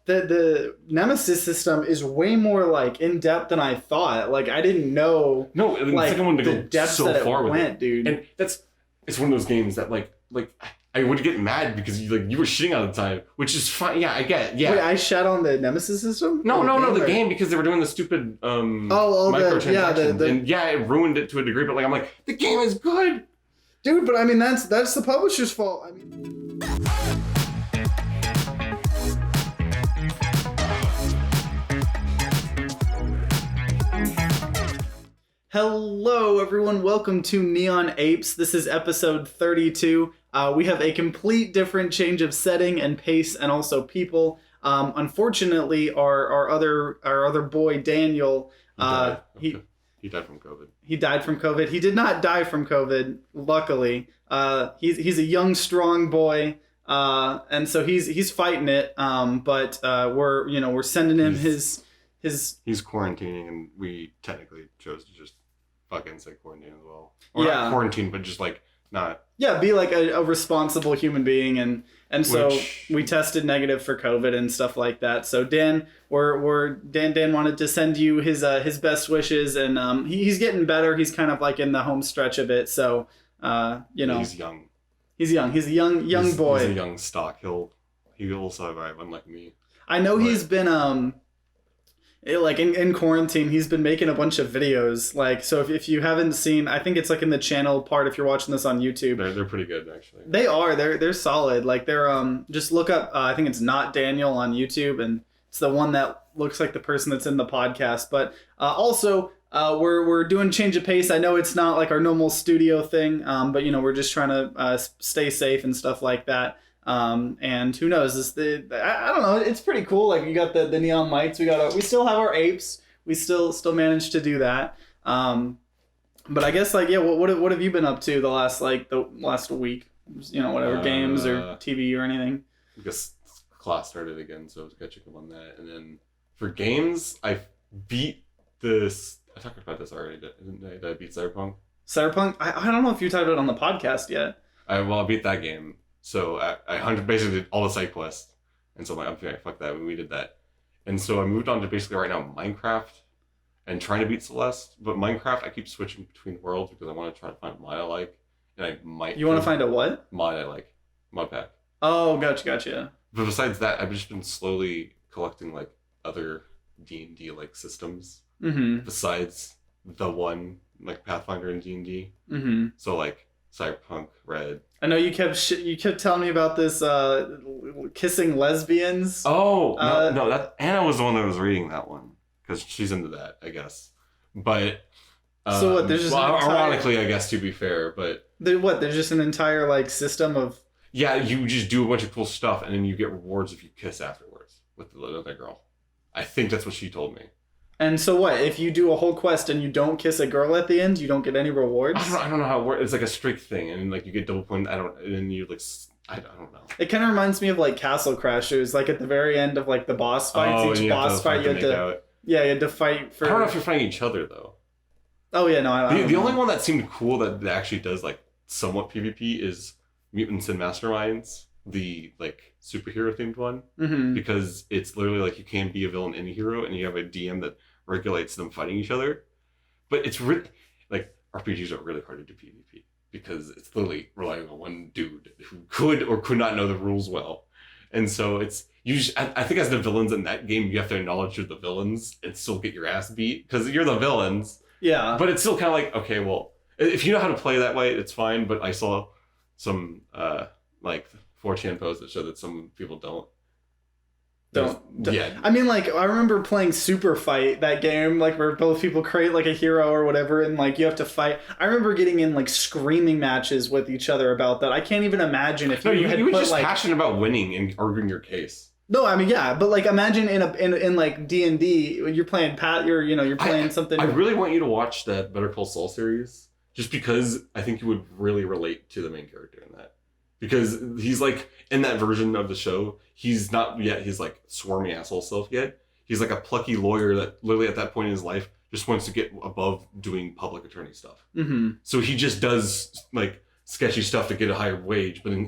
the Nemesis system is way more like in depth than I thought. Like I didn't know. No, the second one to the go depths so that far it with went, it, dude. and it's one of those games that like I would get mad because you were shitting all the time, which is fine. Yeah, I get it. Yeah. Wait, I shat on the Nemesis system? No, the game, because they were doing the stupid microtransactions. And yeah, it ruined it to a degree, but like I'm like, the game is good. Dude, but I mean that's the publisher's fault. I mean Hello everyone, welcome to Neon Apes. This is episode 32. We have a complete different change of setting and pace and also people. Unfortunately, our other boy Daniel, he died from COVID. He died from COVID. He did not die from COVID, luckily. He's a young, strong boy, and so he's fighting it. But we're sending him his. He's quarantining, and we technically chose to just fucking say quarantine as well. Or not quarantine, but just like not. Yeah, be like a responsible human being, and so we tested negative for COVID and stuff like that. So Dan, Dan wanted to send you his best wishes, and he's getting better. He's kind of like in the home stretch of it. So he's young. He's young. He's a young boy. He's a young stock. He will survive, unlike me. I know he's been in quarantine, he's been making a bunch of videos. Like, so if you haven't seen, I think it's like in the channel part if you're watching this on YouTube. They're pretty good, actually. They are. They're solid. Like, they're just look up. I think it's Not Daniel on YouTube, and it's the one that looks like the person that's in the podcast. But also, we're doing change of pace. I know it's not like our normal studio thing, but we're just trying to stay safe and stuff like that. And who knows? I don't know. It's pretty cool. Like, you got the neon lights. We still have our apes. We still managed to do that. But I guess what have you been up to the last week? Whatever, games or TV or anything. I guess class started again, so I was catching up on that. And then for games, I beat this. I talked about this already. Did I beat Cyberpunk? Cyberpunk? I don't know if you talked about it on the podcast yet. I beat that game. So I basically did all the side quests. And so I'm like, okay, fuck that. We did that. And so I moved on to basically right now Minecraft and trying to beat Celeste. But Minecraft, I keep switching between worlds because I want to try to find a mod I like. And I might... You want to find a what? Mod I like. Mod pack. Oh, gotcha. But besides that, I've just been slowly collecting like other D&D like systems. Mm-hmm. Besides the one like Pathfinder and D&D. Mm-hmm. So like Cyberpunk, Red... I know you kept telling me about this kissing lesbians. Oh, no, that Anna was the one that was reading that one because she's into that, I guess. But so what? There's just ironically, I guess, to be fair, but there's just an entire like system of you just do a bunch of cool stuff and then you get rewards if you kiss afterwards with the other girl. I think that's what she told me. And so what? If you do a whole quest and you don't kiss a girl at the end, you don't get any rewards? I don't know how it works. It's like a strict thing, and like you get double point. I don't know. It kind of reminds me of like Castle Crashers. Like at the very end of like the boss fights, each boss fight you had to fight for. I don't know if you're fighting each other though. Oh yeah, no. The only one that seemed cool that actually does like somewhat PvP is Mutants and Masterminds, the like superhero themed one, because it's literally like you can be a villain and a hero, and you have a DM that regulates them fighting each other. But it's really like RPGs are really hard to do PvP because it's literally relying on one dude who could or could not know the rules well. And so it's usually, I think as the villains in that game, you have to acknowledge you're the villains and still get your ass beat because you're the villains. Yeah. But it's still kind of like, okay, well, if you know how to play that way, it's fine. But I saw some like 4chan posts that show that some people don't. Yeah. I mean, like, I remember playing Super Fight, that game, like, where both people create, like, a hero or whatever, and, like, you have to fight. I remember getting in, like, screaming matches with each other about that. I can't even imagine if you were just like, passionate about winning and arguing your case. No, I mean, yeah, but, like, imagine in like, D&D, you're playing you're playing something. I really want you to watch that Better Call Saul series, just because I think you would really relate to the main character in that. Because he's like, in that version of the show, he's not yet his like swarmy asshole self yet. He's like a plucky lawyer that literally at that point in his life just wants to get above doing public attorney stuff. Mm-hmm. So he just does like sketchy stuff to get a higher wage, but then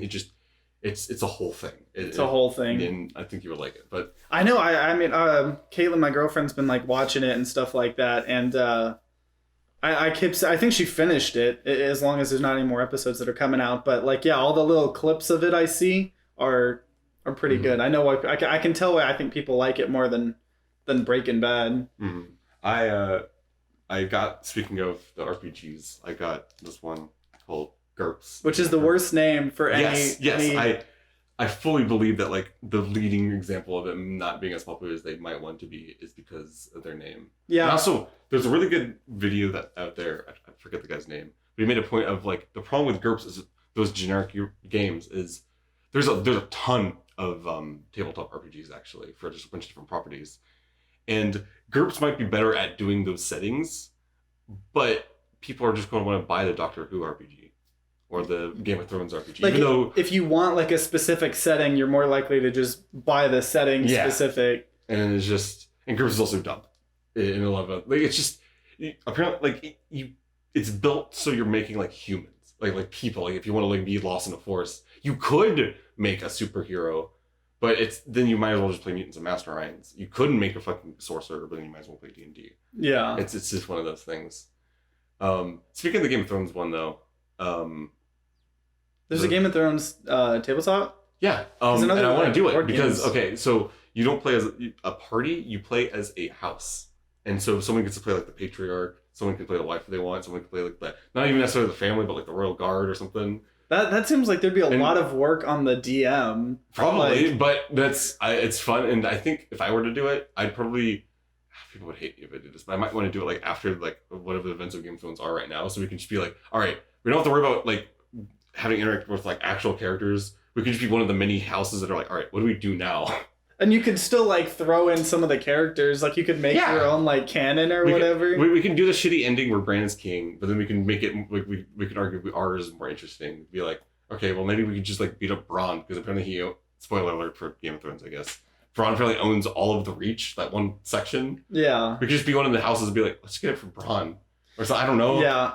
it's a whole thing. It's a whole thing. And I think you would like it. But I know. I mean, Caitlin, my girlfriend's been like watching it and stuff like that, and I think she finished it as long as there's not any more episodes that are coming out. But like, yeah, all the little clips of it I see are pretty good. I know I can tell why I think people like it more than Breaking Bad. I got, speaking of the RPGs, I got this one called GURPS, which is the worst name for any. Yes. I fully believe that like the leading example of it not being as popular as they might want to be is because of their name. Yeah. And also, there's a really good video that out there. I forget the guy's name, but he made a point of like the problem with GURPS is those generic games is there's a ton of tabletop RPGs actually for just a bunch of different properties, and GURPS might be better at doing those settings, but people are just going to want to buy the Doctor Who RPG. Or the Game of Thrones RPG. Like, even though if you want like a specific setting, you're more likely to just buy the setting specific. And it's just, and GURPS is also dumb in a lot of like it's just apparently like it's built so you're making like humans, like people. Like if you want to like be lost in a forest, you could make a superhero, but then you might as well just play Mutants and Masterminds. You couldn't make a fucking sorcerer, but then you might as well play D&D. Yeah, it's just one of those things. Speaking of the Game of Thrones one though. There's a Game of Thrones tabletop? Yeah, and I want to do it because, okay, so you don't play as a party, you play as a house. And so someone gets to play like the patriarch, someone can play the wife if they want, someone can play like not even necessarily the family, but like the royal guard or something. That seems like there'd be a lot of work on the DM. Probably, but it's fun. And I think if I were to do it, I'd probably, people would hate me if I did this, but I might want to do it like after like whatever the events of Game of Thrones are right now. So we can just be like, all right, we don't have to worry about like having interact with like actual characters. We could just be one of the many houses that are like, all right, what do we do now? And you could still like throw in some of the characters, like you could make your own like canon or whatever. We can do the shitty ending where Brandon's king, but then we can make it like we can argue ours is more interesting. Be like, okay, well maybe we could just like beat up Bronn because apparently he, spoiler alert for Game of Thrones, I guess. Bronn apparently owns all of the Reach, that one section. Yeah. We could just be one of the houses and be like, let's get it for Bronn. Or so I don't know. Yeah,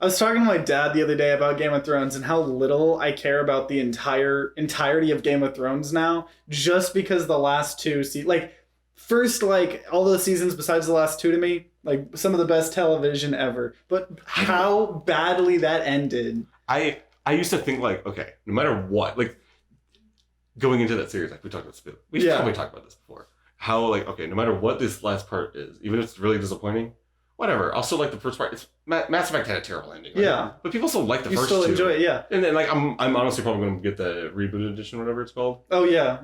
I was talking to my dad the other day about Game of Thrones and how little I care about the entirety of Game of Thrones now, just because the last two like first like all the seasons besides the last two to me, like some of the best television ever. But how badly that ended. I used to think like, okay, no matter what, like going into that series, like we talked about this, we probably talked about this before. How like, okay, no matter what this last part is, even if it's really disappointing, whatever. Also, like the first part, it's Mass Effect had a terrible ending. Right? Yeah, but people still like the first two. You still enjoy it, yeah. And then like I'm honestly probably going to get the rebooted edition, whatever it's called. Oh yeah.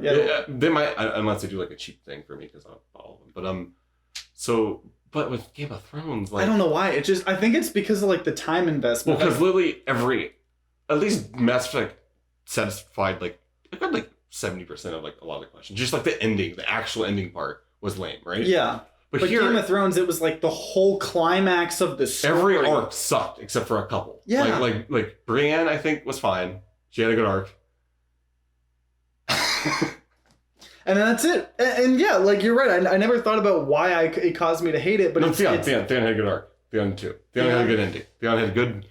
They might, unless they do like a cheap thing for me because I'll follow them. But with Game of Thrones, like I don't know why. I think it's because of like the time investment. Well, because literally at least Mass Effect satisfied like it got like 70% of like a lot of the questions. Just like the ending, the actual ending part was lame, right? Yeah. But here, Game of Thrones, it was like the whole climax of the story. Every arc sucked except for a couple. Yeah. Like Brienne, I think, was fine. She had a good arc. And that's it. And yeah, like you're right. I never thought about why it caused me to hate it. But Theon had a good arc. Theon too. Theon had a good ending. Theon had a good.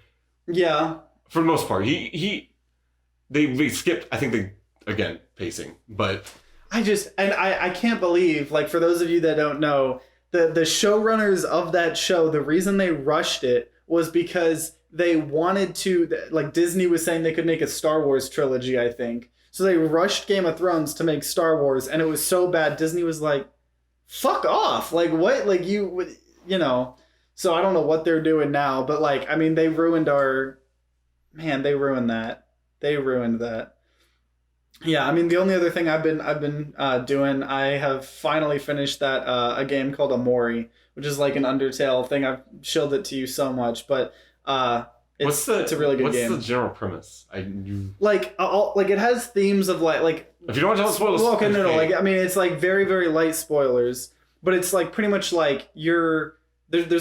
Yeah. For the most part, they skipped. I think they again pacing, but I can't believe, like, for those of you that don't know, the showrunners of that show, the reason they rushed it was because they wanted to, like, Disney was saying they could make a Star Wars trilogy, I think. So they rushed Game of Thrones to make Star Wars, and it was so bad, Disney was like, fuck off. Like, what? Like, you know. So I don't know what they're doing now, but, like, I mean, they ruined they ruined that. They ruined that. Yeah, I mean, the only other thing I've been doing, I have finally finished that a game called Amori, which is like an Undertale thing. I've shilled it to you so much, but it's a really good game. What's the general premise? Like it has themes of like if you don't want to tell spoilers. Well, okay, no, like I mean, it's like very very light spoilers, but it's like pretty much like there's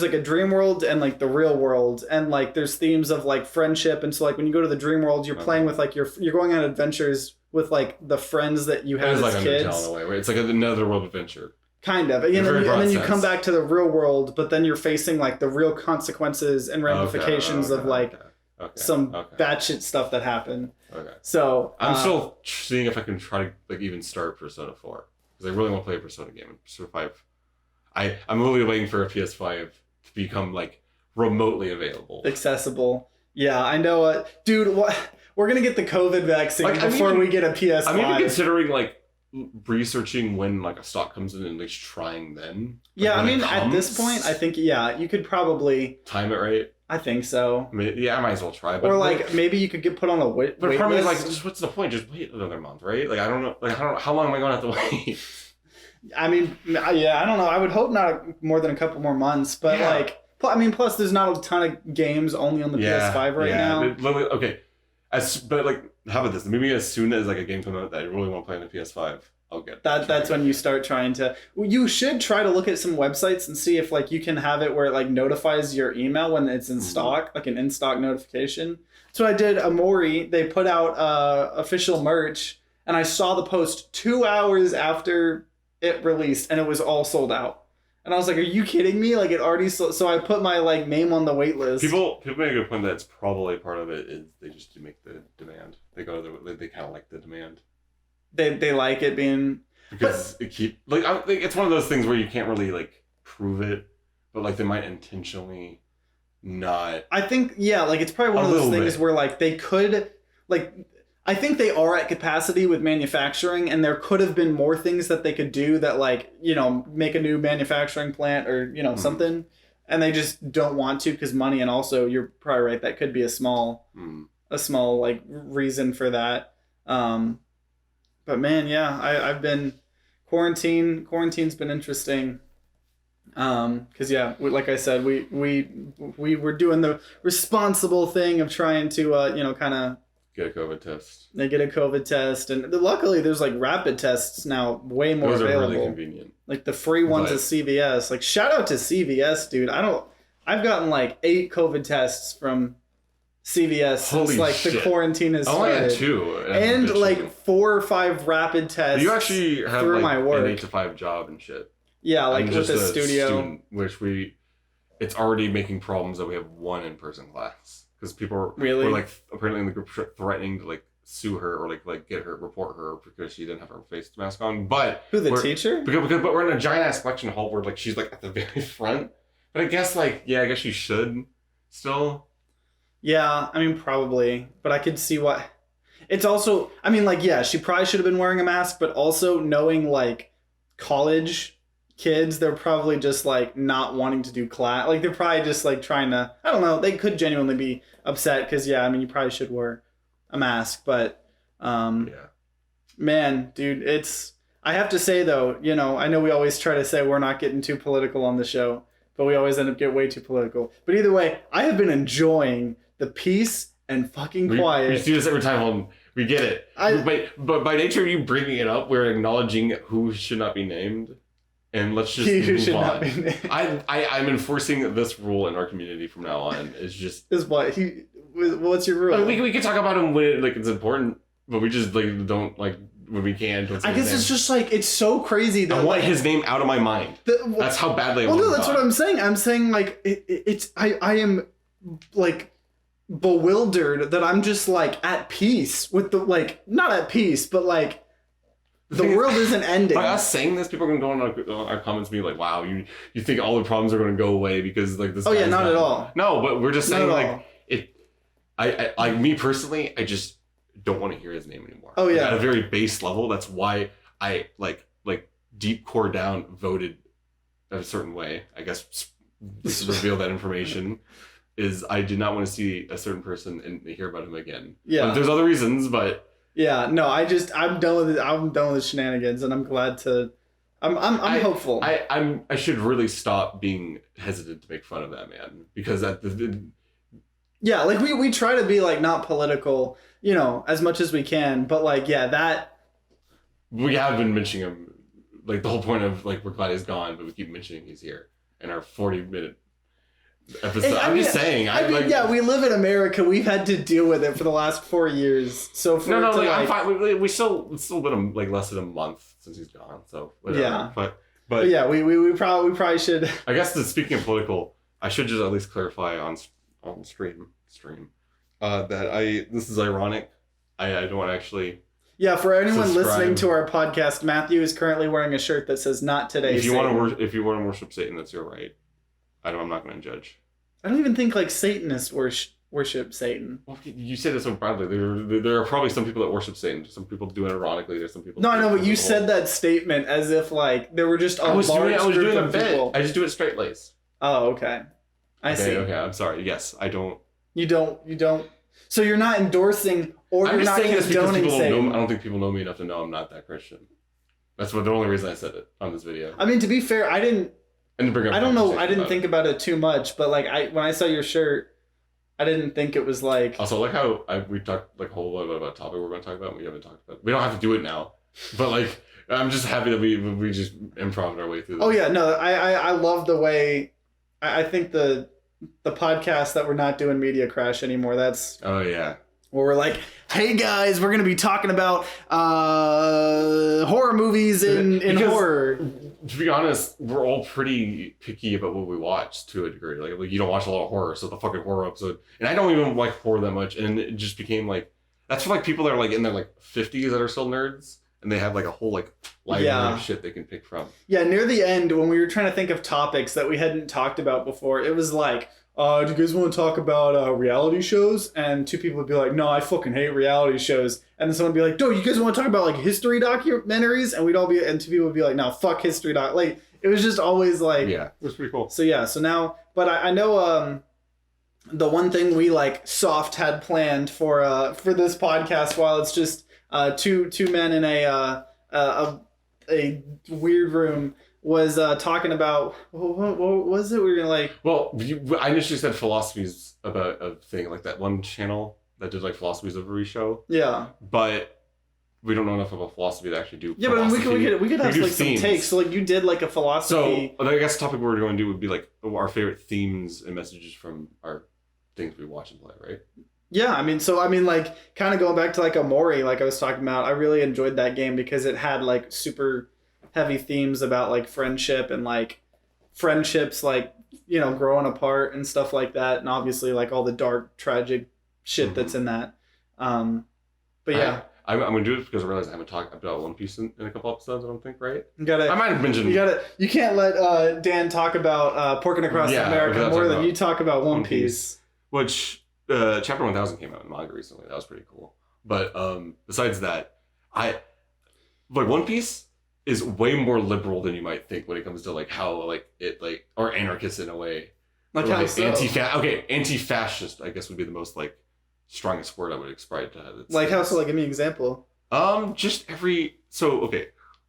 like a dream world and like the real world, and like there's themes of like friendship, and so like when you go to the dream world, you're playing with like you're going on adventures with like the friends that you had as kids. Undertale in a way, right? It's like another world adventure. Kind of. And then you come back to the real world, but then you're facing like the real consequences and ramifications of like some batshit stuff that happened. Okay. So I'm still seeing if I can try to like even start Persona 4 because I really want to play a Persona game. Persona 5. I'm really waiting for a PS5 to become like remotely available, accessible. Yeah, I know. Dude, what? We're gonna get the COVID vaccine before we get a PS5. I'm even considering like researching when like a stock comes in and at least trying then. Like, yeah, I mean at this point, I think you could probably time it right. I think so. I mean, yeah, I might as well try. But or like maybe you could get put on a wait. But the problem is like, just what's the point? Just wait another month, right? Like I don't know. Like how long am I going to have to wait? I mean, yeah, I don't know. I would hope not more than a couple more months, but like. I mean, plus there's not a ton of games only on the PS5 right now. Okay, but like, how about this? Maybe as soon as like a game comes out that I really want to play on the PS5, I'll get that. That's when you start trying to. You should try to look at some websites and see if like you can have it where it like notifies your email when it's in stock, like an in-stock notification. So I did Amori. They put out official merch, and I saw the post 2 hours after it released, and it was all sold out. And I was like, "Are you kidding me? Like it already." So I put my like name on the wait list. People make a good point that it's probably part of it is they just do make the demand. They go to they kind of like the demand. They like it being because it I think it's one of those things where you can't really like prove it, but like they might intentionally not. I think like it's probably one of those things where like they could like. I think they are at capacity with manufacturing, and there could have been more things that they could do that, like, make a new manufacturing plant or, something, and they just don't want to because money, and also you're probably right, that could be a small like reason for that. But man, yeah, I've been quarantine's been interesting. Because like I said, we were doing the responsible thing of trying to kind of get a COVID test. They get a COVID test, and luckily there's like rapid tests now, way more available. Those are really convenient. Like the free ones at CVS. Like shout out to CVS, dude. I've gotten like 8 COVID tests from CVS since like the quarantine has started. I only had 2, and like 4 or 5 rapid tests. You actually have through like my work. an 8-to-5 job and shit. Yeah, like I'm with just the studio, student, which it's already making problems that we have 1 in-person class. Because people were like apparently in the group threatening to like sue her or like get her report her because she didn't have her face mask on. But who, the teacher? But we're in a giant ass lecture hall where like she's like at the very front. But I guess I guess you should still. Yeah, I mean probably, but I could see what. It's also, I mean, like, yeah, she probably should have been wearing a mask, but also knowing like college kids, they're probably just like not wanting to do class. Like they're probably just like trying to, I don't know, they could genuinely be upset because I mean you probably should wear a mask, but man, dude, I have to say though, I know we always try to say we're not getting too political on the show, but we always end up getting way too political. But either way, I have been enjoying the peace and fucking quiet. We do this every time. We get it. But by nature of you bringing it up, we're acknowledging who should not be named. And let's just move on. I'm enforcing this rule in our community from now on. It's just what's your rule? We can talk about him when it's important, but we just like don't like when we can. I guess it's just like it's so crazy that I want his name out of my mind. That's how badly I want. Well, no, that's what I'm saying. I'm saying like I am like bewildered that I'm just like at peace with the like not at peace, but like. The world isn't ending. By us saying this, people are going to go on our comments and be like, wow, you think all the problems are going to go away because like this. Oh yeah, not at all. No, but we're just saying like I like me personally, I just don't want to hear his name anymore. Oh yeah. Like, at a very base level, that's why I like deep core down voted a certain way. I guess just to reveal that information is I did not want to see a certain person and hear about him again. Yeah. But there's other reasons, but. Yeah, no, I'm done with it. I'm done with the shenanigans, and I'm glad to. I'm hopeful. I should really stop being hesitant to make fun of that man because yeah, like we try to be like not political, as much as we can, but like that. We have been mentioning him, like the whole point of like we're glad he's gone, but we keep mentioning he's here in our 40-minute. Episode. I'm just saying. We live in America. We've had to deal with it for the last 4 years. So I'm fine. We still been like less than a month since he's gone. So whatever. Yeah, but yeah, we probably should. I guess that speaking of political, I should just at least clarify on stream. This is ironic. I don't actually. Yeah, for anyone Subscribe. listening to our podcast, Matthew is currently wearing a shirt that says "Not today." If you Satan. want to worship Satan, that's your right. I'm not going to judge. I don't even think like Satanists worship Satan. Well, you say that so proudly. There are probably some people that worship Satan. Some people do it ironically. There's some people. No, I know, but you said that statement as if like there were just a I was large doing group a of bit. people. I just do it straight laced. Oh, okay. I see. Okay, I'm sorry. Yes, I don't. You don't. So you're not endorsing or I'm you're just not saying this because condoning people don't know. Satan. I don't think people know me enough to know I'm not that Christian. That's the only reason I said it on this video. I mean, to be fair, I didn't. And to bring up I don't know. I didn't about think about it too much, but like when I saw your shirt, I didn't think it was like. Also, like how we talked like a whole lot about a topic we're going to talk about. And we haven't talked about. We don't have to do it now, but like I'm just happy that we just improv our way through this. Oh yeah, no, I love the way. I think the podcast that we're not doing Media Crash anymore. That's. Oh yeah. Where we're like, hey guys, we're gonna be talking about horror movies in horror. To be honest, we're all pretty picky about what we watch to a degree. Like you don't watch a lot of horror, so the fucking horror episode. And I don't even like horror that much. And it just became like that's for like people that are like in their like 50s that are still nerds, and they have like a whole like library of shit they can pick from. Yeah, near the end when we were trying to think of topics that we hadn't talked about before, it was like. Do you guys want to talk about reality shows? And two people would be like, no, I fucking hate reality shows. And then someone would be like, you guys want to talk about like history documentaries? And and two people would be like, no, fuck history doc. Like, it was just always like. Yeah, it was pretty cool. So yeah, so now, but I know the one thing we like soft had planned for this podcast, while it's just two men in a weird room. Was talking about what was it? We were gonna like. Well, I initially said philosophies about a thing like that one channel that did like philosophies of every show. Yeah. But we don't know enough about philosophy to actually do. Yeah, philosophy. But we could have like some takes. So like you did like a philosophy. So I guess the topic we're going to do would be like our favorite themes and messages from our things we watch and play, right? Yeah, I mean, like kind of going back to like Amori, like I was talking about. I really enjoyed that game because it had like super heavy themes about like friendship and like friendships like growing apart and stuff like that, and obviously like all the dark tragic shit that's in that. But yeah, I'm gonna do it because I realize I haven't talked about One Piece in a couple episodes. I don't think, right? I might have mentioned. You can't let Dan talk about Porking Across America more than you talk about One Piece. Which chapter 1000 came out in manga recently. That was pretty cool. But besides that, like One Piece is way more liberal than you might think when it comes to like how like it like or anarchist in a way. Like how so? Anti-fascist I guess would be the most like strongest word I would describe to. Like how so? Like give me an example. Monkey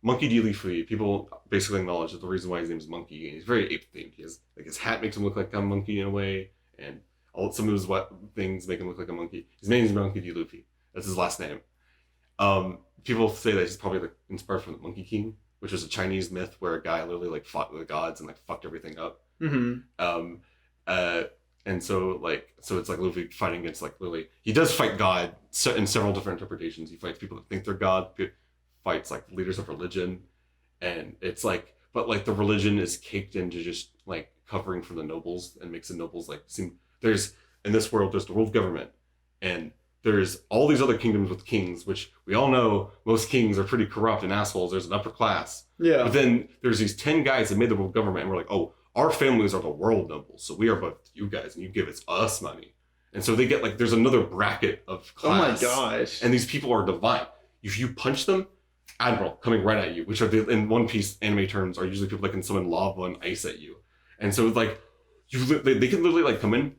D. Luffy. People basically acknowledge that the reason why his name is Monkey, and he's very ape themed. He has like his hat makes him look like a monkey in a way, and some of his things make him look like a monkey. His name is Monkey D. Luffy. That's his last name. People say that he's probably like inspired from the Monkey King, which is a Chinese myth where a guy literally like fought the gods and like fucked everything up. Mm-hmm. And so it's like Luffy fighting against like literally he does fight God in several different interpretations. He fights people that think they're God, fights like leaders of religion, and it's like but like the religion is caked into just like covering for the nobles and makes the nobles like seem there's in this world there's the world government and there's all these other kingdoms with kings, which we all know most kings are pretty corrupt and assholes. There's an upper class. Yeah. But then there's these 10 guys that made the world government, and we're like, oh, our families are the world nobles, so we are above you guys, and you give us money. And so they get like, there's another bracket of class. Oh my gosh. And these people are divine. If you punch them, Admiral coming right at you, which are in One Piece anime terms are usually people that can summon lava and ice at you. And so it's like, they can literally like come in,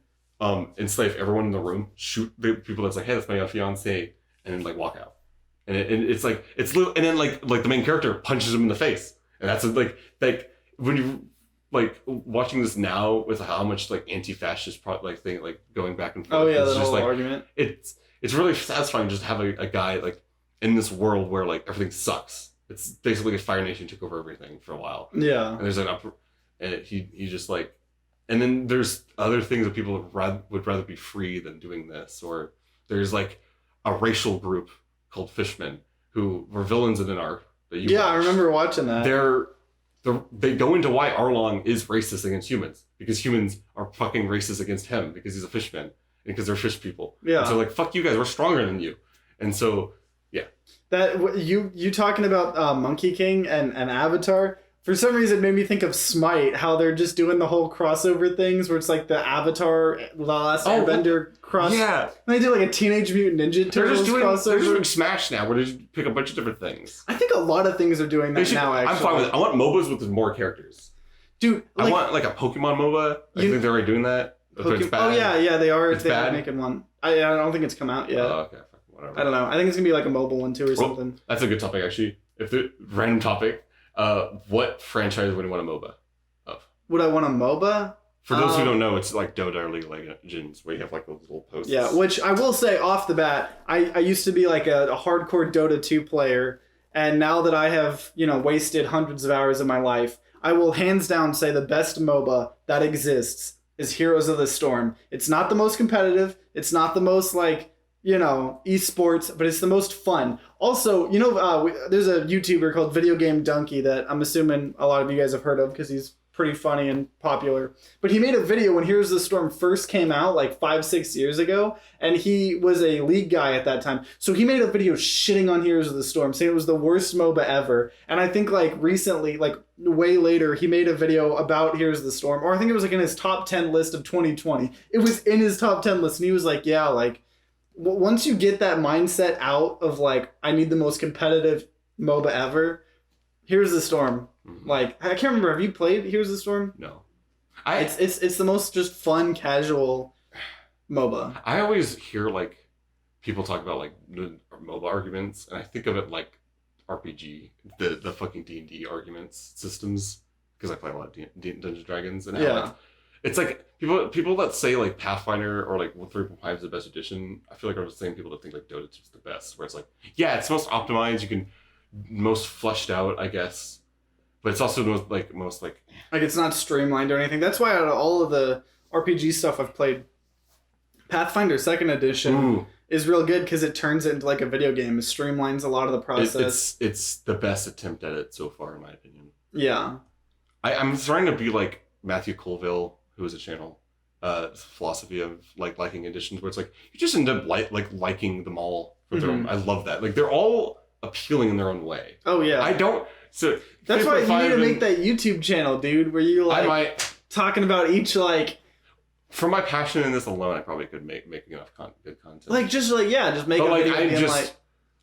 enslave everyone in the room, shoot the people that's like, hey, that's my fiance, and then like walk out. And it's like it's little, and then like the main character punches him in the face, and that's like when you like watching this now with how much like anti-fascist thing like going back and forth. Oh yeah, it's that just whole like argument. It's really satisfying just to have a guy like in this world where like everything sucks. It's basically a Fire Nation took over everything for a while. Yeah, and there's and he just like. And then there's other things that people would rather be free than doing this. Or there's like a racial group called Fishmen who were villains in an arc. I remember watching that. They go into why Arlong is racist against humans because humans are fucking racist against him because he's a fishman. because they're fish people. Yeah. And so like, fuck you guys, we're stronger than you. And so, yeah. That you talking about Monkey King and Avatar, for some reason made me think of Smite, how they're just doing the whole crossover things where it's like the Avatar, the Last Airbender cross. Yeah. And they do like a Teenage Mutant Ninja Turtles crossover. They're just doing Smash now, where they just pick a bunch of different things. I think a lot of things are doing that now, actually. I'm fine with it. I want MOBAs with more characters. Dude, I want like a Pokemon MOBA. I think they're already doing that. It's bad. Oh yeah, they are. It's they bad. are making one. I don't think it's come out yet. Okay, whatever. I don't know. I think it's gonna be like a mobile one too or something. That's a good topic actually. If the random topic, what franchise would you want a MOBA of? Would I want a MOBA? For those who don't know, it's like Dota or League of Legends, where you have like those little posts. Yeah, which I will say off the bat, I used to be like a hardcore Dota 2 player, and now that I have, wasted hundreds of hours of my life, I will hands down say the best MOBA that exists is Heroes of the Storm. It's not the most competitive, it's not the most esports, but it's the most fun. Also, there's a YouTuber called Video Game Donkey that I'm assuming a lot of you guys have heard of because he's pretty funny and popular. But he made a video when Heroes of the Storm first came out like 5-6 years ago, and he was a League guy at that time. So he made a video shitting on Heroes of the Storm, saying it was the worst MOBA ever. And I think like recently, like way later, he made a video about Heroes of the Storm, or I think it was like in his top 10 list of 2020. It was in his top 10 list, and he was like, yeah, like once you get that mindset out of like, I need the most competitive MOBA ever, Here's the Storm. Mm-hmm. Like, I can't remember. Have you played Here's the Storm? No. It's the most just fun, casual MOBA. I always hear like people talk about like MOBA arguments, and I think of it like RPG, the fucking D&D arguments systems, because I play a lot of Dungeons & Dragons, and how, like, it's like people that say like Pathfinder or like 3.5 is the best edition. I feel like are the same people that think like Dota 2 is the best, where it's like, yeah, it's most optimized, you can most fleshed out, I guess. But it's also most it's not streamlined or anything. That's why out of all of the RPG stuff I've played, Pathfinder 2nd Edition is real good because it turns it into like a video game. It streamlines a lot of the process. It's the best attempt at it so far, in my opinion. Yeah. I'm trying to be like Matthew Colville, who has a channel, philosophy of like liking editions, where it's like you just end up liking them all for their own. I love that. Like they're all appealing in their own way. Oh yeah. I don't. So that's why you need to make that YouTube channel, dude, where you talking about each like. For my passion in this alone, I probably could make enough good content. Just make a video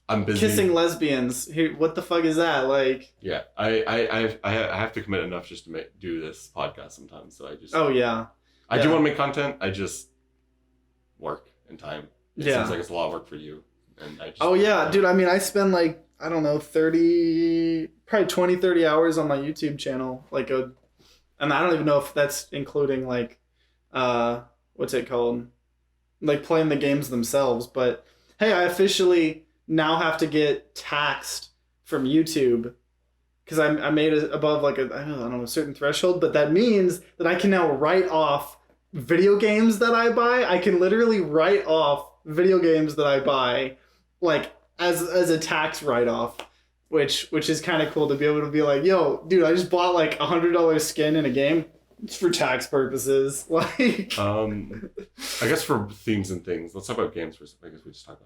I'm busy kissing lesbians. What the fuck is that? Like. Yeah, I have to commit enough just to do this podcast sometimes. So I just. Oh yeah. I do want to make content. I just work and time. It seems like it's a lot of work for you, and I just. Oh yeah, dude. I mean, I spend like. I don't know, 30 hours on my YouTube channel. And I don't even know if that's including like, what's it called? Like playing the games themselves. But hey, I officially now have to get taxed from YouTube because I made it above like I don't know, a certain threshold. But that means that I can now write off video games that I buy. I can literally write off video games that I buy, like, as a tax write-off, which is kind of cool to be able to be like, yo, dude, I just bought like $100 skin in a game. It's for tax purposes. Like, I guess for themes and things, let's talk about games first. I guess we talked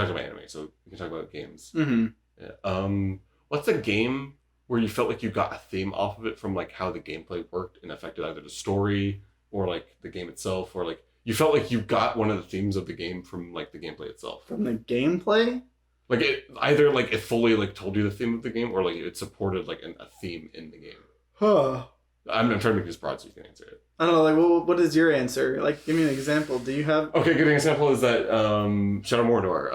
about anime, so we can talk about games. Mm-hmm. Yeah. What's a game where you felt like you got a theme off of it from like how the gameplay worked and affected either the story or like the game itself, or like you felt like you got one of the themes of the game from like the gameplay itself? From the gameplay? Like it fully like told you the theme of the game, or like it supported like a theme in the game. Huh. I'm trying to make this broad so you can answer it. I don't know. Like, what is your answer? Like, give me an example. Do you have? Okay, good example is that Shadow Mordor.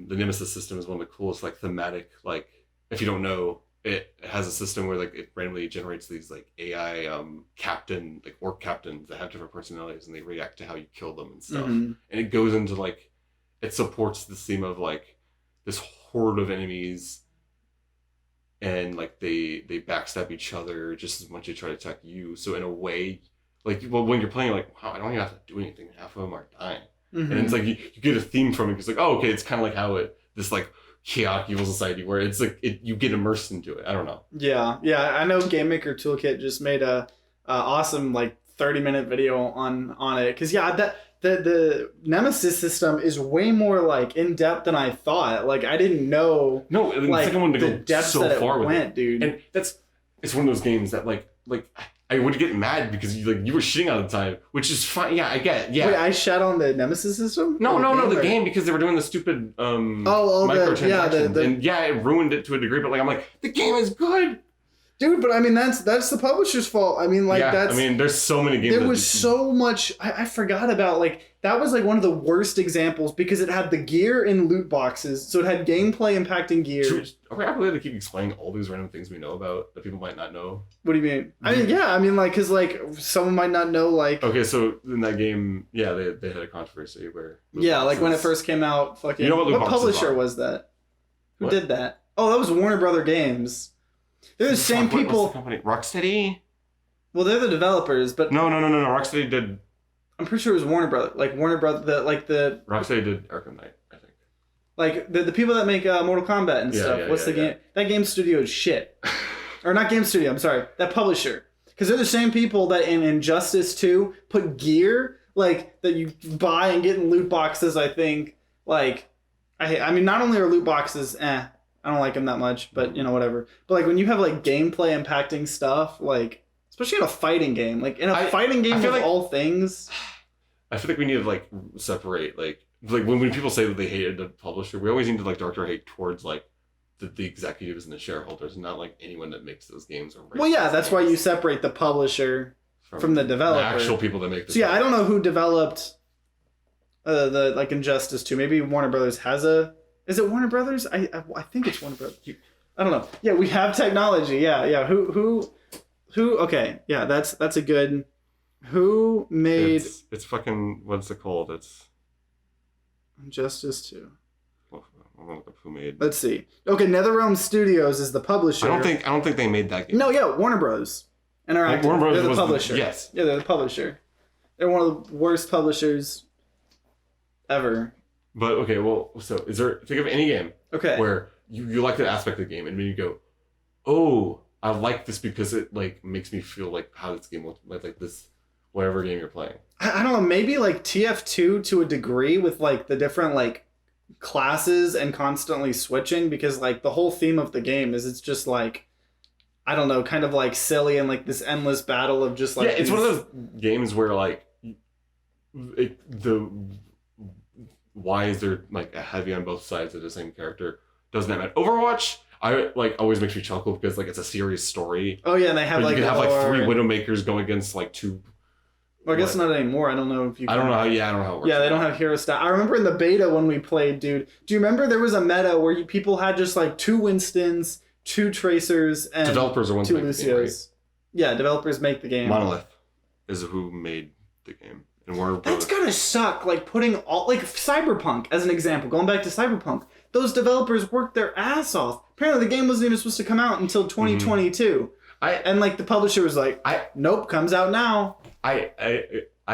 The Nemesis system is one of the coolest like thematic. Like, if you don't know, it has a system where like it randomly generates these like AI orc captains that have different personalities, and they react to how you kill them and stuff. Mm-hmm. And it goes into like, it supports the theme of like this horde of enemies, and like they backstab each other just as much as they try to attack you. So in a way, like, well, when you're playing, like, wow, I don't even have to do anything. Half of them are dying. Mm-hmm. And it's like you get a theme from it. It's like, oh, okay, it's kind of like how this like chaotic evil society where it's like you get immersed into it. I don't know. Yeah. I know Game Maker Toolkit just made a awesome like 30-minute video on it, because the Nemesis system is way more like in depth than I thought. Like I didn't know. No, the like, second one to the go depths so that it far with went, it, dude. and it's one of those games that like I would get mad because you were shitting all the time, which is fine. Yeah, I get it. Yeah. Wait, I shat on the Nemesis system? No, the game because they were doing the stupid microtransactions, and yeah, it ruined it to a degree. But like, I'm like, the game is good, dude. But I mean, that's the publisher's fault. I mean, like that's. I mean, there's so many games. There was so much. I forgot about like that was like one of the worst examples because it had the gear in loot boxes, so it had gameplay impacting gear. Are we actually to keep explaining all these random things we know about that people might not know? What do you mean? I mean, yeah, I mean, like, cause like someone might not know, like. Okay, so in that game, yeah, they had a controversy where. Yeah, like when it first came out, fucking. You know what publisher was that? Who did that? Oh, that was Warner Brother Games. They're the same people. What's the company? Rocksteady. Well, they're the developers, but. No. Rocksteady did. I'm pretty sure it was Warner Brother. Like Warner Brother, the. Rocksteady did Arkham Knight, I think. Like the people that make Mortal Kombat and stuff. Yeah, What's the game? That game studio is shit. Or not game studio. I'm sorry. That publisher. Because they're the same people that in Injustice 2 put gear like that you buy and get in loot boxes. I think like I mean not only are loot boxes I don't like them that much, but you know whatever. But like when you have like gameplay impacting stuff like. Especially in a fighting game. Like, in a fighting game of all things. I feel like we need to, like, separate, like when people say that they hated the publisher, we always need to, like, direct our hate towards, like, the executives and the shareholders, and not, like, anyone that makes those games. Well, yeah, that's why you separate the publisher from the developer. The actual people that make the So, yeah, I don't know who developed the, like, Injustice 2. Maybe Warner Brothers has a... Is it Warner Brothers? I think it's Warner Brothers. I don't know. Yeah, we have technology. Yeah. Who? Okay, yeah, that's a good. Who made? It's fucking. What's it called? It's Injustice 2. Well, I don't know who made. Let's see. Okay, NetherRealm Studios is the publisher. I don't think they made that game. No, yeah, Warner Bros. Interactive. Warner Bros. They're the was publisher. Yes. Yeah, they're the publisher. They're one of the worst publishers ever. But okay, well, so think of any game. Okay. Where you like that aspect of the game, and then you go, oh. I like this because it like makes me feel like how this game looks like this whatever game you're playing. I don't know, maybe like TF2 to a degree with like the different like classes and constantly switching because like the whole theme of the game is it's just like I don't know, kind of like silly and like this endless battle of just like it's one of those games where like why is there like a heavy on both sides of the same character doesn't that matter. Overwatch I like always makes me chuckle because like it's a serious story. Oh yeah, and they have like you can have like 3 Widowmakers go against like 2. Well, I guess not anymore. I don't know if you. I don't know how. Yeah, I don't know how it works. Yeah, they don't have hero stat. I remember in the beta when we played, dude. Do you remember there was a meta where people had just like 2 Winstons, 2 Tracers, and developers are 2 Lucios. Right? Yeah, developers make the game. Monolith is who made the game, and Warner Bros. That's gotta suck. Like putting all like Cyberpunk as an example. Going back to Cyberpunk, those developers worked their ass off. Apparently, the game wasn't even supposed to come out until 2022. And like the publisher was like, "Nope, comes out now." I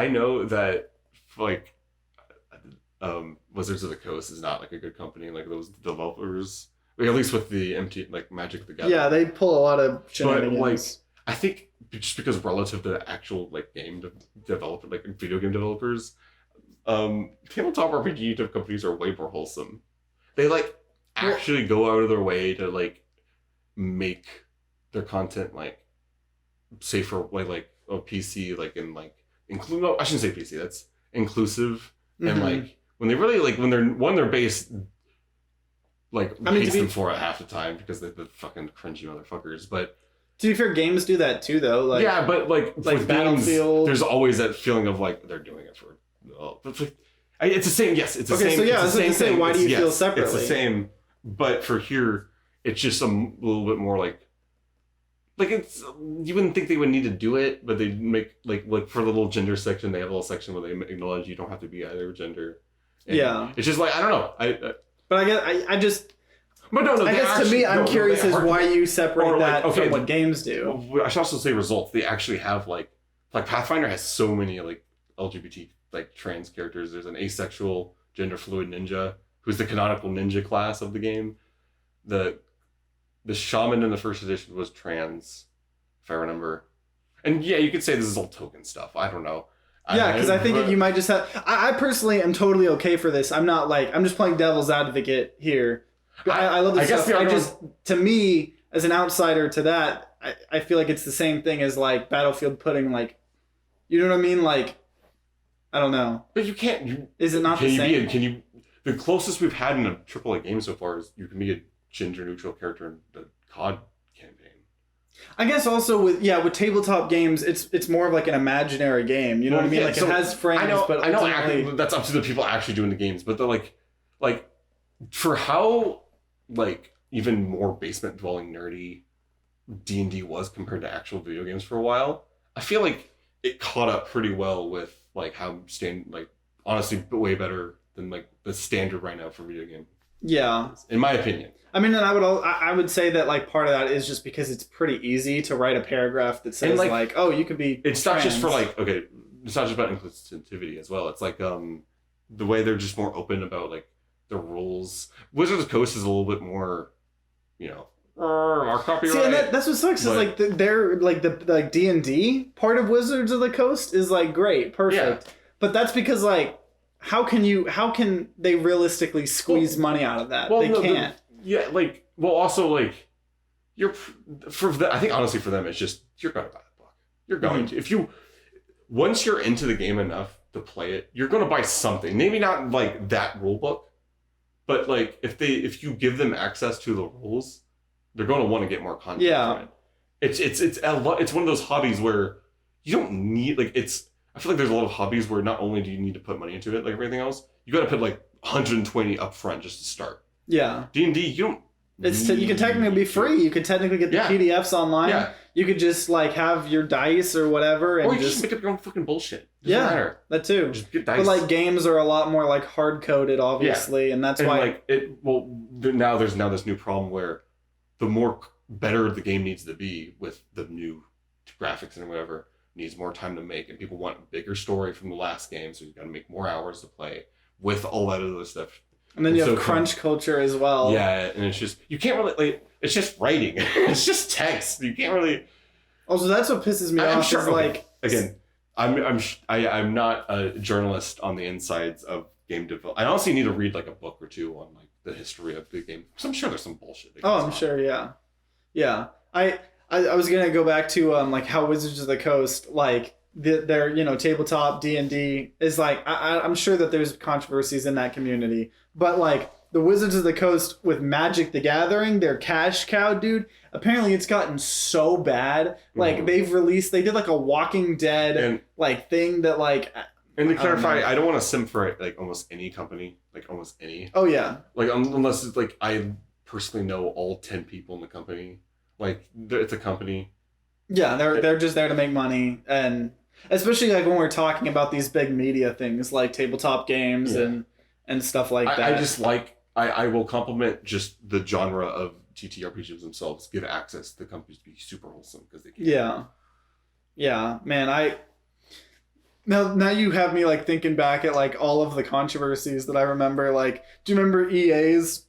know that like Wizards of the Coast is not like a good company. Like those developers, like, at least with the like Magic the Gathering. Yeah, they pull a lot of shenanigans. But like, I think just because relative to actual like game developer, like video game developers, tabletop RPG type companies are way more wholesome. They like actually go out of their way to like make their content like safer, like a PC, like in like include. No, I shouldn't say PC. That's inclusive, and like when they really like when they're based. Like hates them for it half the time because they're the fucking cringy motherfuckers. But to be fair, games do that too, though. Like yeah, but like Battlefield, there's always that feeling of like they're doing it for. It's the same. Yes, it's the same. So yeah, I was going to say, why do you feel separately? It's the same, but for here, it's just a little bit more like it's. You wouldn't think they would need to do it, but they make like for the little gender section, they have a little section where they acknowledge you don't have to be either gender. And yeah, it's just like I don't know. But I guess I just. But no, I guess to me, I'm curious as why you separate that from what games do. Well, I should also say results. They actually have like Pathfinder has so many like LGBT like trans characters. There's an asexual gender fluid ninja who's the canonical ninja class of the game. The shaman in the first edition was trans, if I remember. And yeah, you could say this is all token stuff. I don't know. Yeah, because I think you might just have... I personally am totally okay for this. I'm not like... I'm just playing devil's advocate here. I love this stuff. To me, as an outsider to that, I feel like it's the same thing as like Battlefield putting like... You know what I mean? Like, I don't know. But you can't... Is it not the same? The closest we've had in a AAA game so far is you can be a gender-neutral character in the COD campaign. I guess also with tabletop games, it's more of like an imaginary game. You know what I mean? Like it has frames, but I know that's up to the people actually doing the games. But they're like for how like even more basement dwelling nerdy D&D was compared to actual video games for a while, I feel like it caught up pretty well with like how honestly way better than like the standard right now for video game. Yeah, in my opinion. I mean, and I would say that like part of that is just because it's pretty easy to write a paragraph that says like oh, you could be. It's not just for like it's not just about inclusivity as well. It's like the way they're just more open about like the rules. Wizards of the Coast is a little bit more, our copyright. See, and that's what sucks. Is like they're like the D&D part of Wizards of the Coast is like great, perfect, but that's because like. How can they realistically squeeze money out of that? They can't. Also I think honestly for them it's just you're gonna buy the book. You're going to once you're into the game enough to play it, you're gonna buy something. Maybe not like that rule book, but like if you give them access to the rules, they're gonna want to get more content. Yeah, from it. It's one of those hobbies where you don't need I feel like there's a lot of hobbies where not only do you need to put money into it, like everything else, you got to put like 120 up front just to start. Yeah. D&D, you don't. You can technically be free. You could technically get the PDFs online. Yeah. You could just like have your dice or whatever, and or you just make up your own fucking bullshit. Doesn't matter. That too. Just get dice. But like games are a lot more like hard coded, obviously, and that's why. Like now there's this new problem where the more better the game needs to be with the new graphics and whatever. Needs more time to make, and people want a bigger story from the last game, so you got to make more hours to play with all that other stuff. And then you have crunch culture as well. Yeah, and it's just you can't really it's just writing. It's just text. You can't really. Also, that's what pisses me off. Sure, like again, I'm not a journalist on the insides of game development. I honestly need to read like a book or two on like the history of the game. So I'm sure there's some bullshit. I'm sure. Yeah. I was gonna go back to like how Wizards of the Coast like their tabletop D&D is like I'm sure that there's controversies in that community, but like the Wizards of the Coast with Magic the Gathering, their cash cow, dude. Apparently it's gotten so bad. Like they did like a Walking Dead like thing that like. And to clarify, I don't want to sim for like almost any company, like almost any. Oh yeah. Like unless it's like I personally know all 10 people in the company. Like it's a company. Yeah, they're just there to make money, and especially like when we're talking about these big media things like tabletop games and stuff like that. I just like I will compliment just the genre of TTRPGs themselves. Give access to companies to be super wholesome because they can. Yeah, man. Now you have me like thinking back at like all of the controversies that I remember. Like, do you remember EA's?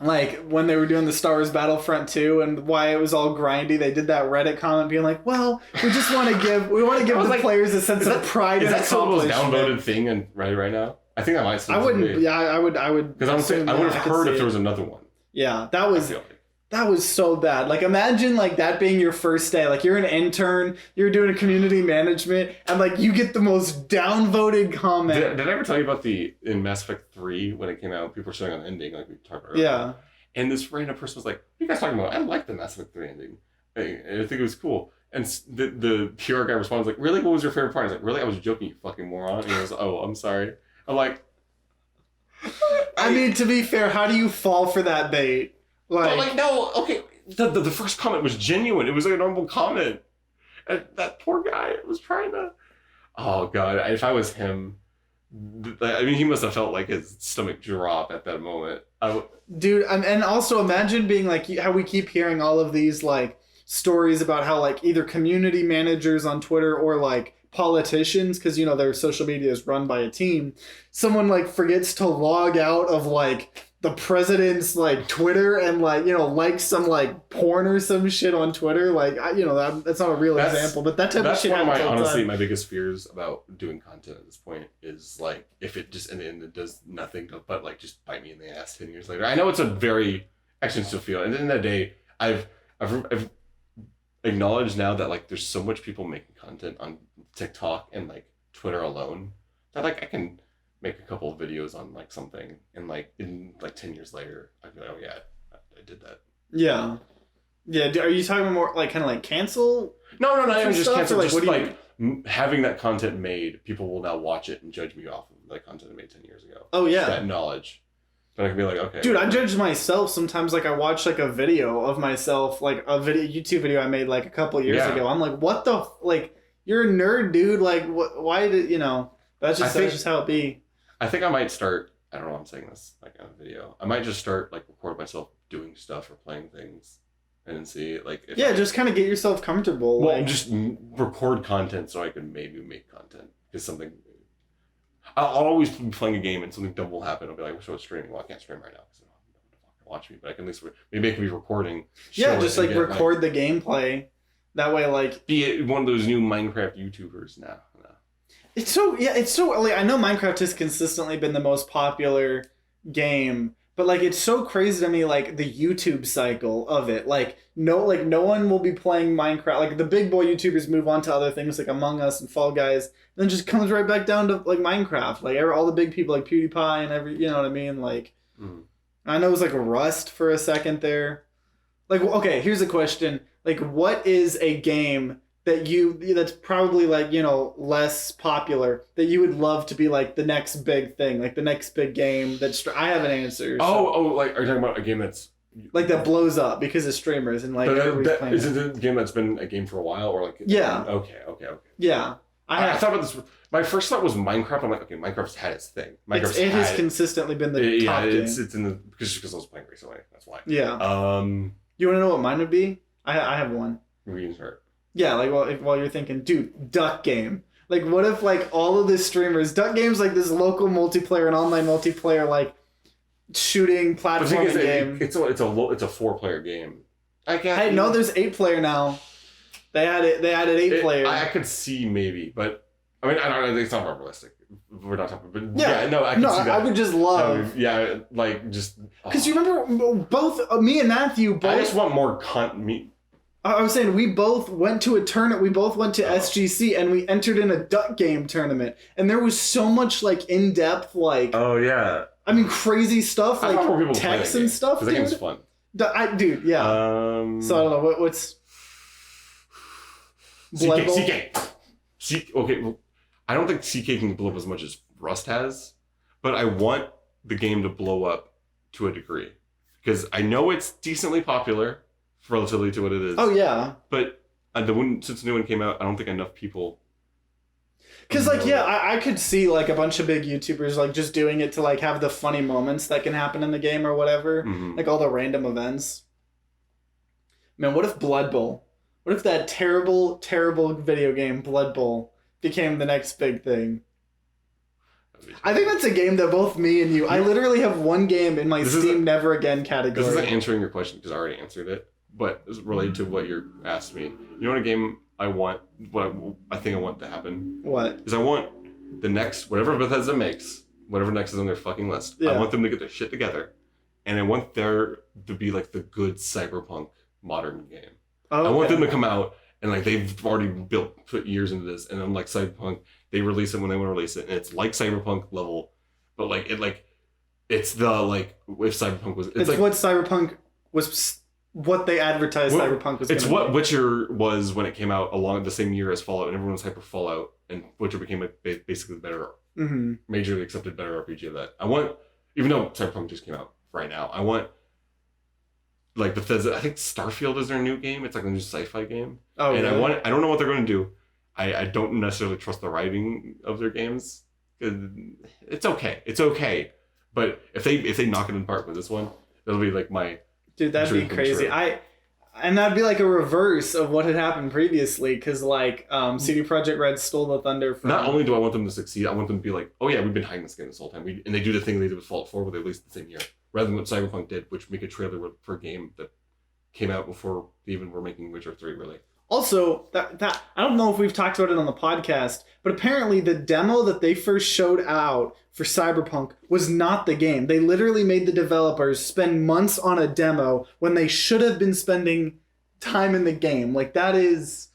Like when they were doing the Star Wars Battlefront 2 and why it was all grindy, they did that Reddit comment being like, "Well, we just want to give the players a sense of pride and accomplishment." Is that still the most downvoted thing in right now? I think that might still I wouldn't. be. Yeah, I would. Because I would have heard if there was another one. Yeah, that was so bad. Like imagine like that being your first day. Like you're an intern, you're doing community management, and like you get the most downvoted comment. Did I ever tell you about in Mass Effect 3 when it came out? People were showing on the ending, like we talked about earlier. Yeah. And this random person was like, "What are you guys talking about? I like the Mass Effect 3 ending. And I think it was cool." And the PR guy responds like, "Really? What was your favorite part?" I was like, "Really? I was joking, you fucking moron." And he goes, "Oh, I'm sorry." I'm like, I mean, to be fair, how do you fall for that bait? No, okay. The first comment was genuine. It was like a normal comment. And that poor guy was trying to. Oh god! If I was him, I mean, he must have felt like his stomach drop at that moment. Dude, and also imagine being like how we keep hearing all of these like stories about how like either community managers on Twitter or like politicians, because their social media is run by a team. Someone like forgets to log out of like the president's like Twitter and like like some like porn or some shit on Twitter. Like that's not a real example, but that type of shit happens all the honestly time. my biggest fears about doing content at this point is like if it just in the end it does nothing but like just bite me in the ass 10 years later. I know it's a very existential feel, and at the end of the day, I've acknowledged now that like there's so much people making content on TikTok and like Twitter alone that like I can make a couple of videos on like something and like in like 10 years later I'd be like, oh yeah, I did that. Yeah. Are you talking more like kind of like cancel? No, not even just cancel. Like, just having that content made, people will now watch it and judge me off of that content I made 10 years ago. Oh yeah, that knowledge. Then I can be like, okay. Dude, I judge myself sometimes. Like I watch like a video of myself, like a YouTube video I made like a couple years ago. I'm like, what the like? You're a nerd, dude. Like, what? Why did That's just how it be. I think I might start. I don't know. I'm saying this like on a video. I might just start like record myself doing stuff or playing things, and then see like. Just kind of get yourself comfortable. Well, just record content so I can maybe make content because something. I'll always be playing a game and something dumb will happen. I'll be like, "So it's streaming." Well, I can't stream right now because no one can watch me. But I can at least maybe I can be recording. Yeah, just like record the gameplay. That way, like be one of those new Minecraft YouTubers now. It's so like I know Minecraft has consistently been the most popular game, but like it's so crazy to me like the YouTube cycle of it. Like no one will be playing Minecraft. Like the big boy YouTubers move on to other things like Among Us and Fall Guys, and then just comes right back down to like Minecraft. Like all the big people like PewDiePie and you know what I mean? Like I know it was like Rust for a second there. Like okay, here's a question. Like what is a game that's probably like less popular that you would love to be like the next big thing, like the next big game I have an answer. Like are you talking about a game that's like that blows up because of streamers and like everybody's playing is it a game that's been a game for a while or like okay yeah I thought about this. My first thought was Minecraft. I'm like, okay, Minecraft's had its thing. It has consistently been the top game. It's in the because I was playing recently. That's why. Yeah. You want to know what mine would be? I have one. We can start. Yeah, like while you're thinking, dude, Duck Game. Like, what if like all of the streamers, Duck Game's like this local multiplayer and online multiplayer like shooting platforming game. It's a 4-player game. I know there's 8-player now. They added 8 players. I could see maybe, but I mean I don't know. It's not realistic. We're not talking. But I can see that. I would just love. Like just because you remember both me and Matthew. I just want more I was saying we both went to a tournament. We both went to SGC and we entered in a Duck Game tournament. And there was so much like in depth like. Oh yeah. I mean crazy stuff like text and stuff. That game's fun. Dude, yeah. So I don't know what's. CK. Okay, well, I don't think CK can blow up as much as Rust has, but I want the game to blow up to a degree because I know it's decently popular. Relatively to what it is. Oh yeah. But since the new one came out, I don't think enough people. Because like I could see like a bunch of big YouTubers like just doing it to like have the funny moments that can happen in the game or whatever, like all the random events. Man, what if Blood Bowl? What if that terrible video game Blood Bowl became the next big thing? I think that's a game that both me and you. I literally have one game in my Steam Never Again category. This isn't answering your question because I already answered it. But it's related to what you asked me. You know what a game I want? What I think I want to happen? What? Is I want the next whatever Bethesda makes, whatever next is on their fucking list. Yeah. I want them to get their shit together, and I want there to be like the good cyberpunk modern game. I want them to come out and like they've already put years into this, and I'm like cyberpunk. They release it when they want to release it, and it's like cyberpunk level, but it's the like if cyberpunk was it's like what cyberpunk was. What they advertised Cyberpunk was. It's what Witcher was when it came out along the same year as Fallout, and everyone was hyper Fallout, and Witcher became basically the better, majorly accepted better RPG of that. I want, even though Cyberpunk just came out right now, I want like Bethesda. I think Starfield is their new game. It's like a new sci-fi game. Oh, and really? I don't know what they're going to do. I don't necessarily trust the writing of their games. It's okay, but if they knock it in the park with this one, it'll be like my. Dude, that'd be crazy. And that'd be like a reverse of what had happened previously, because like CD Projekt Red stole the thunder from. Not only do I want them to succeed, I want them to be like, oh yeah, we've been hiding this game this whole time. And they do the thing they did with Fallout 4, where they released the same year. rather than what Cyberpunk did, which make a trailer for a game that came out before they even were making Witcher 3, really. Also, that I don't know if we've talked about it on the podcast, but apparently the demo that they first showed out for Cyberpunk was not the game. They literally made the developers spend months on a demo when they should have been spending time in the game. Like, that is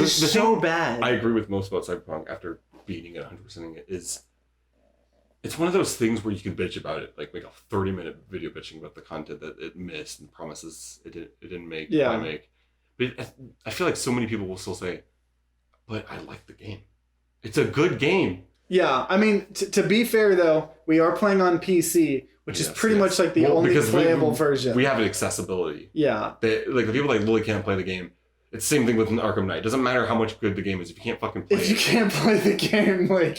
so bad. I agree with most about Cyberpunk after beating it, 100%ing it, is it's one of those things where you can bitch about it, like make a 30-minute video bitching about the content that it missed and promises it didn't make. Yeah. But I feel like so many people will still say, but I like the game. It's a good game. Yeah, I mean, to be fair, though, we are playing on PC, which is pretty much like the only playable version. We have an accessibility. Yeah. Like, the people that literally can't play the game, it's the same thing with an Arkham Knight. It doesn't matter how much good the game is if you can't fucking play it. If you can't play the game, like,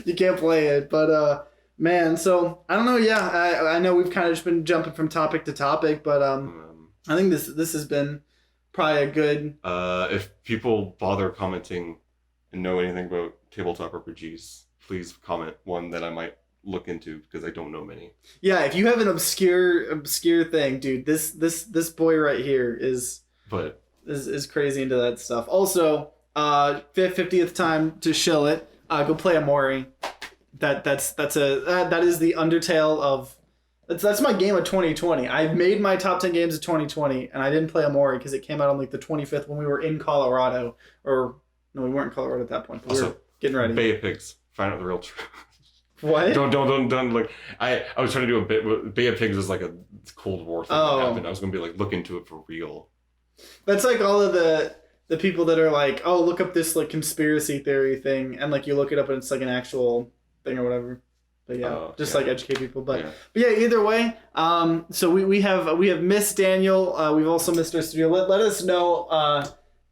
you can't play it. But, man, so, I don't know, yeah, I know we've kind of just been jumping from topic to topic, but I think this has been probably a good... if people bother commenting and know anything about tabletop RPGs, please comment one that I might look into, because I don't know many. Yeah, if you have an obscure thing, dude, this boy right here is crazy into that stuff. Also, 50th time to shill it. Go play Amori. That is the Undertale of... That's my game of 2020. I made my top 10 games of 2020, and I didn't play Amori because it came out on like the 25th when we were in Colorado. Or, no, we weren't in Colorado at that point, but we were getting ready. Bay of Pigs. Find out the real truth. What? Don't like... I was trying to do a bit... Bay of Pigs was like a Cold War thing that happened. I was going to be like, look into it for real. That's like all of the people that are like, oh, look up this like conspiracy theory thing, and like you look it up and it's like an actual thing or whatever. But yeah, like educate people. But yeah, either way. So we have missed Daniel. We've also missed our studio. Let us know. I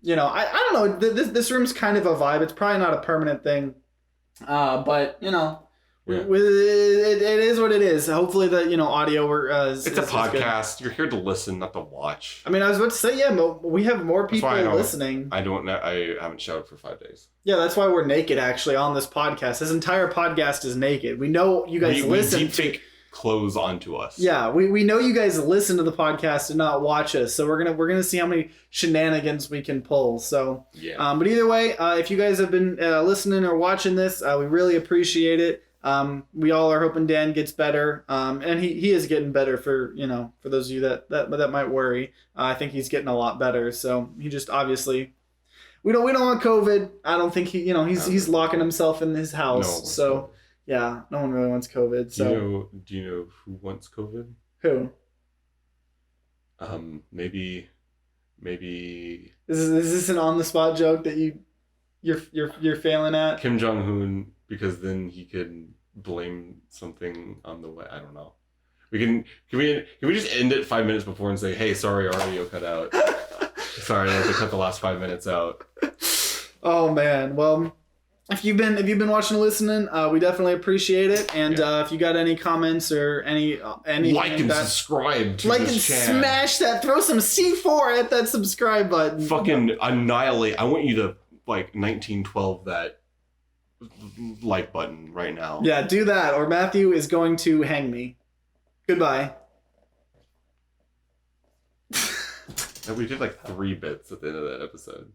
don't know. This room's kind of a vibe. It's probably not a permanent thing. But it is what it is. Hopefully the audio it's a podcast. You're here to listen, not to watch. I mean, I was about to say, we have more people listening. I don't know. I haven't showered for 5 days. Yeah, that's why we're naked actually on this podcast. This entire podcast is naked. We know you guys listen. We take clothes onto us. Yeah, we know you guys listen to the podcast and not watch us. So we're gonna see how many shenanigans we can pull. So yeah. But either way, if you guys have been listening or watching this, we really appreciate it. We all are hoping Dan gets better, and he is getting better. For those of you that might worry, I think he's getting a lot better. So he just obviously, we don't want COVID. I don't think he's locking himself in his house. No, so yeah, no one really wants COVID. So do you know who wants COVID? Who? Maybe. Is this an on the spot joke that you're failing at? Kim Jong-un, because then he could blame something on the way. I don't know. Can we just end it 5 minutes before and say, hey, sorry, our audio cut out. Sorry, I had to cut the last 5 minutes out. Oh man. Well, if you've been watching and listening, we definitely appreciate it. And if you got any comments or anything like and subscribe to this channel. Smash that. Throw some C4 at that subscribe button. Fucking annihilate. I want you to 1912 that like button right now. Yeah, do that, or Matthew is going to hang me. Goodbye. We did 3 bits at the end of that episode.